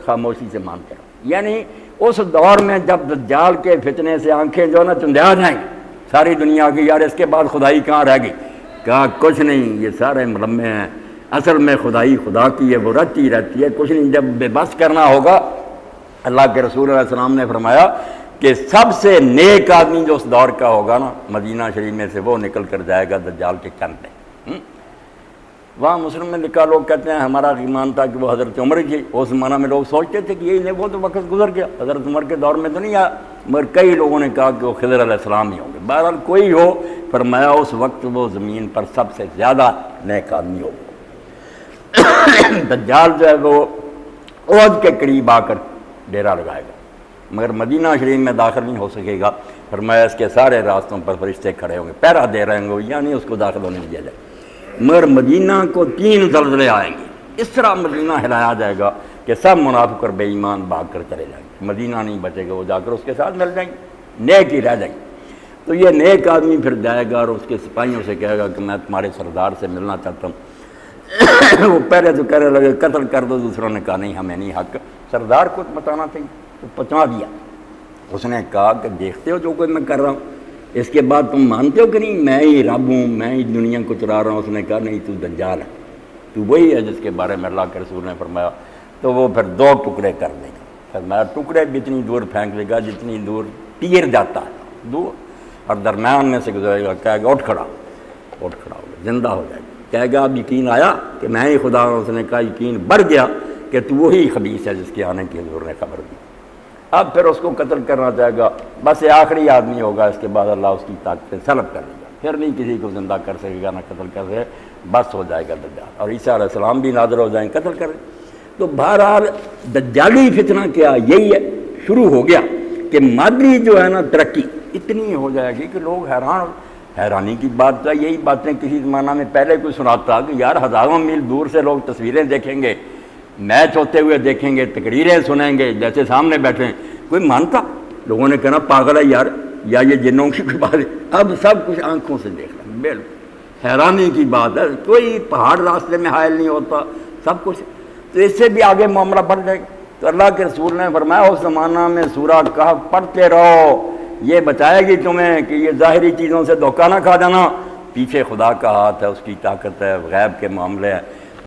خاموشی سے مانتے رہو. یعنی اس دور میں جب دجال کے فتنے سے آنکھیں جو نا چندیا جائیں ساری دنیا کی، یار اس کے بعد خدائی کہاں رہ گئی؟ کہا کچھ نہیں، یہ سارے ملمے ہیں، اصل میں خدائی خدا کی ہے، وہ رہتی رہتی ہے، کچھ نہیں. جب بے بس کرنا ہوگا، اللہ کے رسول علیہ السلام نے فرمایا کہ سب سے نیک آدمی جو اس دور کا ہوگا نا مدینہ شریف میں سے، وہ نکل کر جائے گا دجال کے چن پہ. وہاں مسلم میں لکھا، لوگ کہتے ہیں ہمارا ایمان تھا کہ وہ حضرت عمر کی، اس زمانہ میں لوگ سوچتے تھے کہ یہ وہ تو وقت گزر گیا، حضرت عمر کے دور میں تو نہیں آیا، مگر کئی لوگوں نے کہا کہ وہ خضر علیہ السلام ہی ہوں گے. بہرحال کوئی ہو، فرمایا اس وقت وہ زمین پر سب سے زیادہ نیک آدمی ہوگا. دجال جو ہے وہ عہد کے قریب آ کر ڈیرا لگائے گا، مگر مدینہ شریف میں داخل نہیں ہو سکے گا. فرمایا اس کے سارے راستوں پر فرشتے کھڑے ہوں گے، پہرا دے رہے ہوں گے، یعنی اس کو داخل ہونے نہیں دیا جائے. مگر مدینہ کو 3 زلزلے آئیں گے، اس طرح مدینہ ہلایا جائے گا کہ سب منافق اور بے ایمان بھاگ کر چلے جائیں گے، مدینہ نہیں بچے گا، وہ جا کر اس کے ساتھ مل جائیں گے، نیک ہی رہ جائیں گے. تو یہ نیک آدمی پھر جائے گا اور اس کے سپاہیوں سے کہے گا کہ میں تمہارے سردار سے ملنا چاہتا ہوں. وہ پہلے تو کہنے لگے قتل کر دو، دوسروں نے کہا نہیں ہمیں نہیں حق، سردار کو بتانا چاہیے. تو پہنچا دیا. اس نے کہا کہ دیکھتے ہو جو کوئی میں کر رہا ہوں، اس کے بعد تم مانتے ہو کہ نہیں میں ہی رب ہوں، میں ہی دنیا کو چلا رہا ہوں؟ اس نے کہا نہیں، تو دجال ہے، تو وہی ہے جس کے بارے میں اللہ کے رسول نے فرمایا. تو وہ پھر 2 ٹکڑے کر دے گا. فرمایا ٹکڑے بھی اتنی دور پھینک دے گا جتنی دور تیر جاتا ہے دور، اور درمیان میں سے گزرے گا. کہے گا اٹھ کھڑا، اٹھ کھڑا ہوگا، زندہ ہو جائے گا. کہے گا اب یقین آیا کہ میں ہی خدا ہوں؟ اس نے کہا یقین بڑھ گیا کہ تو وہی خبیث ہے جس کے آنے کی حضور نے خبر دی. اب پھر اس کو قتل کرنا چاہے گا، بس یہ آخری آدمی ہوگا، اس کے بعد اللہ اس کی طاقت سے سلب کر لے گا، پھر نہیں کسی کو زندہ کر سکے گا نہ قتل کر سکے، بس ہو جائے گا دجال. اور عیسیٰ علیہ السلام بھی نازل ہو جائیں قتل کریں. تو بہرحال دجالی فتنہ کیا یہی ہے، شروع ہو گیا کہ مادری جو ہے نا ترقی اتنی ہو جائے گی کہ لوگ حیرانی کی بات ہے. یہی باتیں کسی زمانہ میں پہلے کوئی سناتا کہ یار ہزاروں میل دور سے لوگ تصویریں دیکھیں گے، میچ ہوتے ہوئے دیکھیں گے، تقریریں سنیں گے، جیسے سامنے بیٹھے ہیں. کوئی مانتا؟ لوگوں نے کہنا پاگل ہے یار، یا یہ جنوں کی کوئی بات ہے. اب سب کچھ آنکھوں سے دیکھ رہا ہے. بالکل حیرانی کی بات ہے، کوئی پہاڑ راستے میں حائل نہیں ہوتا، سب کچھ. تو اس سے بھی آگے معاملہ بڑھ جائے گا. تو اللہ کے رسول نے فرمایا اس زمانہ میں سورہ کہف پڑھتے رہو، یہ بچائے گی تمہیں کہ یہ ظاہری چیزوں سے دھوکہ نہ کھا جانا، پیچھے خدا کا ہاتھ ہے، اس کی طاقت ہے، غیب کے معاملے ہیں.